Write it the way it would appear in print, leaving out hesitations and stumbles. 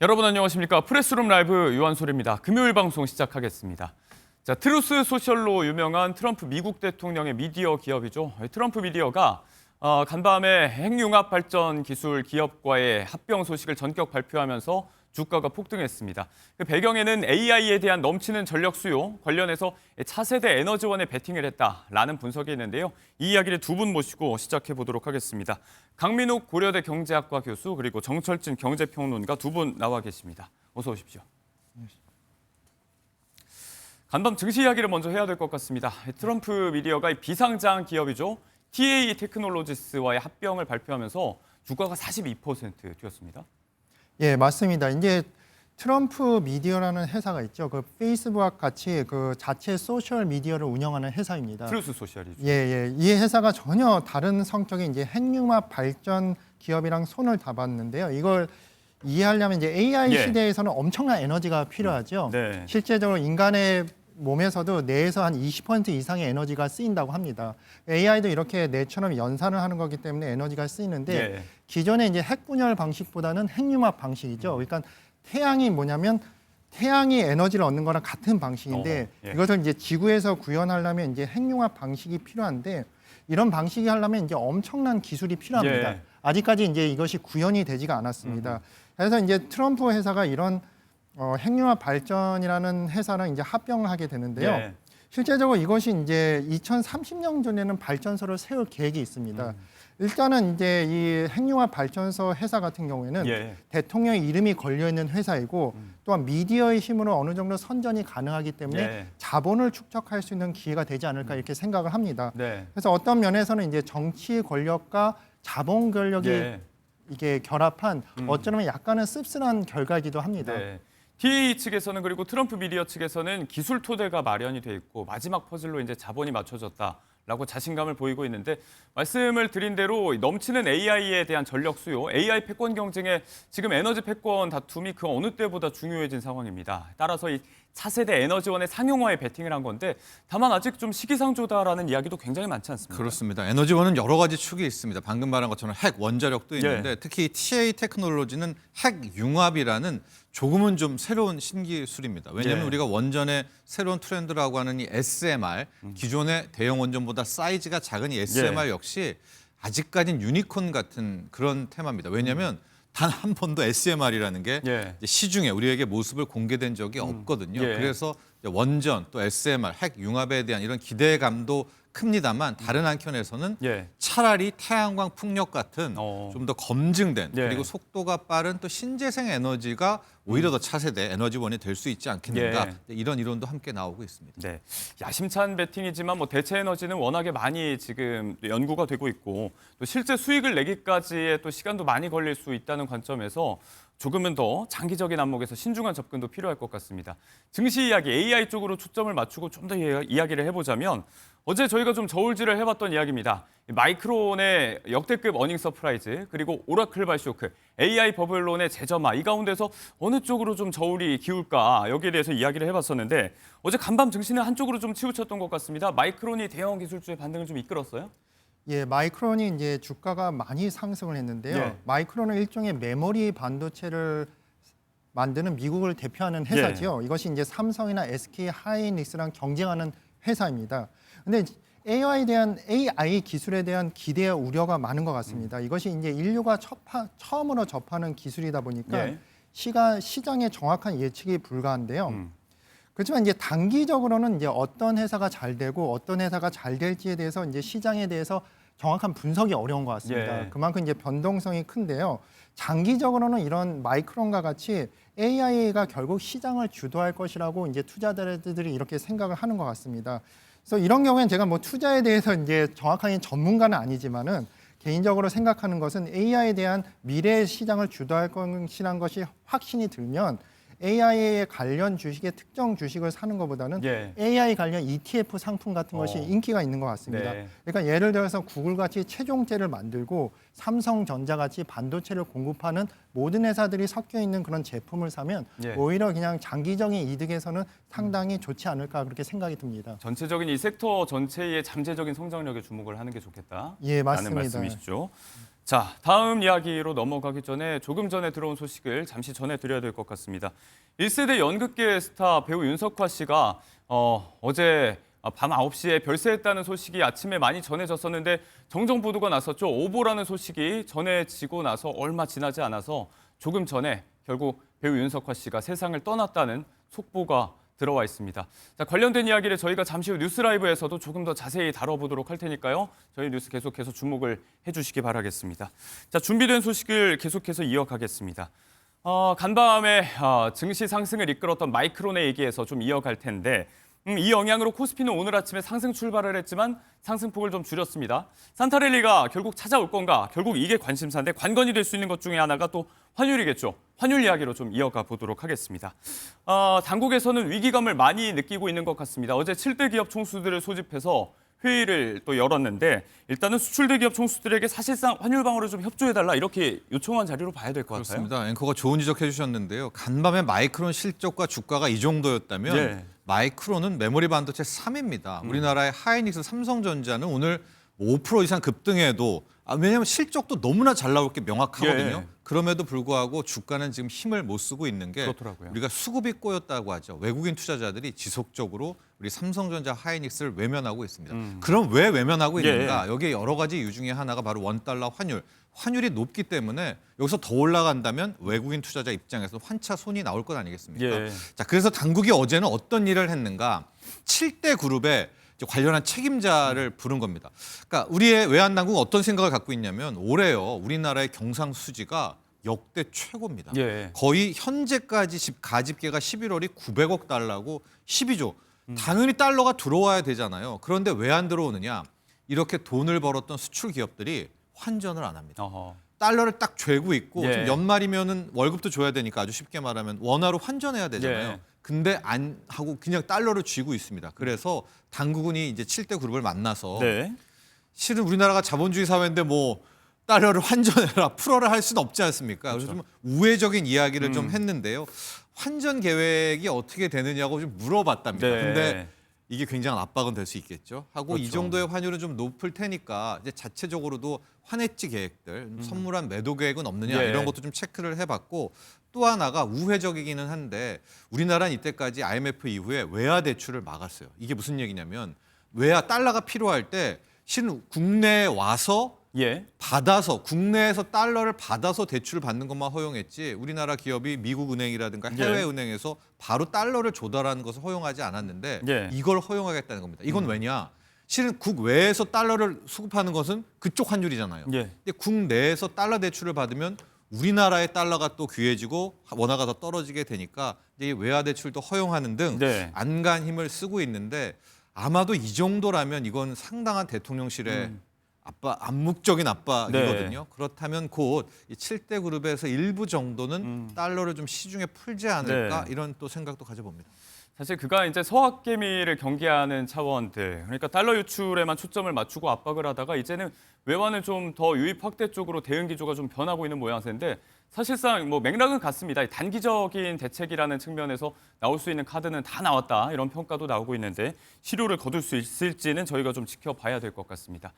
여러분 안녕하십니까? 프레스룸 라이브 유한솔입니다. 금요일 방송 시작하겠습니다. 자, 트루스 소셜로 유명한 트럼프 미국 대통령의 미디어 기업이죠. 트럼프 미디어가 간밤에 핵융합 발전 기술 기업과의 합병 소식을 전격 발표하면서 주가가 폭등했습니다. 그 배경에는 AI에 대한 넘치는 전력 수요 관련해서 차세대 에너지원에 베팅을 했다라는 분석이 있는데요. 이 이야기를 두 분 모시고 시작해 보도록 하겠습니다. 강민욱 고려대 경제학과 교수 그리고 정철진 경제평론가 두 분 나와 계십니다. 어서 오십시오. 간밤 증시 이야기를 먼저 해야 될 것 같습니다. 트럼프 미디어가 비상장 기업이죠. TA 테크놀로지스와의 합병을 발표하면서 주가가 42% 뛰었습니다. 예, 맞습니다. 이제 트럼프 미디어라는 회사가 있죠. 그 페이스북과 같이 그 자체 소셜 미디어를 운영하는 회사입니다. 트루스 소셜이죠. 예. 이 회사가 전혀 다른 성격의 이제 핵융합 발전 기업이랑 손을 잡았는데요. 이걸 이해하려면 이제 AI 시대에서는 엄청난 에너지가 필요하죠. 네. 실제적으로 인간의 몸에서도 뇌에서 한 20% 이상의 에너지가 쓰인다고 합니다. AI도 이렇게 뇌처럼 연산을 하는 거기 때문에 에너지가 쓰이는데 기존의 이제 핵분열 방식보다는 핵융합 방식이죠. 그러니까 태양이 뭐냐면 태양이 에너지를 얻는 거랑 같은 방식인데 이것을 이제 지구에서 구현하려면 이제 핵융합 방식이 필요한데 이런 방식이 하려면 이제 엄청난 기술이 필요합니다. 아직까지 이제 이것이 구현이 되지가 않았습니다. 그래서 이제 트럼프 회사가 이런 핵융합 발전이라는 회사랑 이제 합병을 하게 되는데요. 실제적으로 이것이 이제 2030년 전에는 발전소를 세울 계획이 있습니다. 일단은 이제 이 핵융합 발전소 회사 같은 경우에는 대통령의 이름이 걸려 있는 회사이고 또한 미디어의 힘으로 어느 정도 선전이 가능하기 때문에 자본을 축적할 수 있는 기회가 되지 않을까 이렇게 생각을 합니다. 그래서 어떤 면에서는 이제 정치 권력과 자본 권력이 이게 결합한 어쩌면 약간은 씁쓸한 결과이기도 합니다. TA 측에서는 그리고 트럼프 미디어 측에서는 기술 토대가 마련이 돼 있고 마지막 퍼즐로 이제 자본이 맞춰졌다라고 자신감을 보이고 있는데 말씀을 드린 대로 넘치는 AI에 대한 전력 수요, AI 패권 경쟁에 지금 에너지 패권 다툼이 그 어느 때보다 중요해진 상황입니다. 따라서 이 차세대 에너지원의 상용화에 베팅을 한 건데 다만 아직 좀 시기상조다라는 이야기도 굉장히 많지 않습니까? 그렇습니다. 에너지원은 여러 가지 축이 있습니다. 방금 말한 것처럼 핵 원자력도 있는데 특히 TA 테크놀로지는 핵융합이라는 조금은 좀 새로운 신기술입니다. 왜냐하면 우리가 원전의 새로운 트렌드라고 하는 이 SMR, 기존의 대형 원전보다 사이즈가 작은 이 SMR 역시 아직까지는 유니콘 같은 그런 테마입니다. 왜냐하면 단 한 번도 SMR이라는 게 시중에 우리에게 모습을 공개된 적이 없거든요. 그래서 원전 또 SMR, 핵융합에 대한 이런 기대감도 큽니다만 다른 한켠에서는 차라리 태양광 풍력 같은 좀 더 검증된 그리고 속도가 빠른 또 신재생 에너지가 오히려 더 차세대 에너지원이 될 수 있지 않겠는가 이런 이론도 함께 나오고 있습니다. 야심찬 베팅이지만 뭐 대체 에너지는 워낙에 많이 지금 연구가 되고 있고 또 실제 수익을 내기까지의 또 시간도 많이 걸릴 수 있다는 관점에서 조금은 더 장기적인 안목에서 신중한 접근도 필요할 것 같습니다. 증시 이야기 AI 쪽으로 초점을 맞추고 좀 더 이야기를 해보자면 어제 저희가 좀 저울질을 해봤던 이야기입니다. 마이크론의 역대급 어닝 서프라이즈 그리고 오라클 발쇼크, AI 버블론의 재점화 이 가운데서 어느 쪽으로 좀 저울이 기울까 여기에 대해서 이야기를 해봤었는데 어제 간밤 증시는 한쪽으로 좀 치우쳤던 것 같습니다. 마이크론이 대형 기술주의 반등을 좀 이끌었어요? 예, 마이크론이 이제 주가가 많이 상승을 했는데요. 마이크론은 일종의 메모리 반도체를 만드는 미국을 대표하는 회사지요. 이것이 이제 삼성이나 SK 하이닉스랑 경쟁하는 회사입니다. 근데 AI 기술에 대한 기대와 우려가 많은 것 같습니다. 이것이 이제 인류가 처음으로 접하는 기술이다 보니까 시장의 정확한 예측이 불가한데요. 그렇지만 이제 단기적으로는 이제 어떤 회사가 잘 되고 어떤 회사가 잘 될지에 대해서 이제 시장에 대해서 정확한 분석이 어려운 것 같습니다. 그만큼 이제 변동성이 큰데요. 장기적으로는 이런 마이크론과 같이 AI가 결국 시장을 주도할 것이라고 이제 투자자들이 이렇게 생각을 하는 것 같습니다. 그래서 이런 경우에는 제가 뭐 투자에 대해서 이제 정확하게 전문가는 아니지만은 개인적으로 생각하는 것은 AI에 대한 미래의 시장을 주도할 것이라는 것이 확신이 들면 AI에 관련 주식의 특정 주식을 사는 것보다는 AI 관련 ETF 상품 같은 것이 인기가 있는 것 같습니다. 그러니까 예를 들어서 구글같이 최종재를 만들고 삼성전자같이 반도체를 공급하는 모든 회사들이 섞여 있는 그런 제품을 사면 오히려 그냥 장기적인 이득에서는 상당히 좋지 않을까 그렇게 생각이 듭니다. 전체적인 이 섹터 전체의 잠재적인 성장력에 주목을 하는 게 좋겠다. 예, 맞습니다. 라는 말씀이시죠. 자, 다음 이야기로 넘어가기 전에 조금 전에 들어온 소식을 잠시 전해드려야 될 것 같습니다. 1세대 연극계 스타 배우 윤석화 씨가 어제 밤 9시에 별세했다는 소식이 아침에 많이 전해졌었는데 정정 보도가 났었죠. 오보라는 소식이 전해지고 나서 얼마 지나지 않아서 조금 전에 결국 배우 윤석화 씨가 세상을 떠났다는 속보가 들어와 있습니다. 자, 관련된 이야기를 저희가 잠시 후 뉴스라이브에서도 조금 더 자세히 다뤄보도록 할 테니까요. 저희 뉴스 계속해서 주목을 해주시기 바라겠습니다. 자, 준비된 소식을 계속해서 이어가겠습니다. 간밤에 증시 상승을 이끌었던 마이크론의 얘기에서 좀 이어갈 텐데 이 영향으로 코스피는 오늘 아침에 상승 출발을 했지만 상승폭을 좀 줄였습니다. 산타랠리가 결국 찾아올 건가? 결국 이게 관심사인데 관건이 될 수 있는 것 중에 하나가 또 환율이겠죠. 환율 이야기로 좀 이어가 보도록 하겠습니다. 당국에서는 위기감을 많이 느끼고 있는 것 같습니다. 어제 7대 기업 총수들을 소집해서 회의를 또 열었는데 일단은 수출대 기업 총수들에게 사실상 환율 방어를 좀 협조해달라 이렇게 요청한 자리로 봐야 될 것 같아요. 그렇습니다. 앵커가 좋은 지적해 주셨는데요. 간밤에 마이크론 실적과 주가가 이 정도였다면 예. 마이크론은 메모리 반도체 3위입니다. 우리나라의 하이닉스, 삼성전자는 오늘 5% 이상 급등해도 왜냐하면 실적도 너무나 잘 나올 게 명확하거든요. 예. 그럼에도 불구하고 주가는 지금 힘을 못 쓰고 있는 게 그렇더라고요. 우리가 수급이 꼬였다고 하죠. 외국인 투자자들이 지속적으로 우리 삼성전자, 하이닉스를 외면하고 있습니다. 그럼 왜 외면하고 있는가? 여기에 여러 가지 이유 중에 하나가 바로 원달러 환율. 환율이 높기 때문에 여기서 더 올라간다면 외국인 투자자 입장에서 환차 손이 나올 것 아니겠습니까? 예. 자, 그래서 당국이 어제는 어떤 일을 했는가? 7대 그룹에 관련한 책임자를 부른 겁니다. 그러니까 우리의 외환 당국은 어떤 생각을 갖고 있냐면 올해요. 우리나라의 경상 수지가 역대 최고입니다. 예. 거의 현재까지 가집계가 11월이 900억 달러고 12조. 당연히 달러가 들어와야 되잖아요. 그런데 왜 안 들어오느냐? 이렇게 돈을 벌었던 수출 기업들이 환전을 안 합니다. 어허. 달러를 딱 죄고 있고 예. 지금 연말이면은 월급도 줘야 되니까 아주 쉽게 말하면 원화로 환전해야 되잖아요. 예. 근데 안 하고 그냥 달러를 쥐고 있습니다. 그래서 당국은이 이제 7대 그룹을 만나서 네. 실은 우리나라가 자본주의 사회인데 뭐 달러를 환전해라 풀어라 할 수는 없지 않습니까? 그래서 좀 우회적인 이야기를 좀 했는데요. 환전 계획이 어떻게 되느냐고 좀 물어봤답니다. 네. 근데 이게 굉장한 압박은 될 수 있겠죠. 하고 이 그렇죠. 정도의 환율은 좀 높을 테니까 이제 자체적으로도 환해지 계획들, 선물한 매도 계획은 없느냐 예. 이런 것도 좀 체크를 해봤고 또 하나가 우회적이기는 한데 우리나라는 이때까지 IMF 이후에 외화 대출을 막았어요. 이게 무슨 얘기냐면 외화 달러가 필요할 때 실은 국내에 와서 예. 받아서 국내에서 달러를 받아서 대출을 받는 것만 허용했지 우리나라 기업이 미국 은행이라든가 해외 은행에서 바로 달러를 조달하는 것을 허용하지 않았는데 예. 이걸 허용하겠다는 겁니다. 이건 왜냐? 실은 국외에서 달러를 수급하는 것은 그쪽 환율이잖아요. 예. 근데 국내에서 달러 대출을 받으면 우리나라의 달러가 또 귀해지고 원화가 더 떨어지게 되니까 이제 외화 대출도 허용하는 등 네. 안간 힘을 쓰고 있는데 아마도 이 정도라면 이건 상당한 대통령실의 암묵적인 압박이거든요. 네. 그렇다면 곧 이 7대 그룹에서 일부 정도는 달러를 좀 시중에 풀지 않을까 네. 이런 또 생각도 가져봅니다. 사실 그가 이제 서학개미를 경계하는 차원들, 그러니까 달러 유출에만 초점을 맞추고 압박을 하다가 이제는 외환을 좀 더 유입 확대 쪽으로 대응 기조가 좀 변하고 있는 모양새인데 사실상 뭐 맥락은 같습니다. 단기적인 대책이라는 측면에서 나올 수 있는 카드는 다 나왔다 이런 평가도 나오고 있는데 실효를 거둘 수 있을지는 저희가 좀 지켜봐야 될 것 같습니다.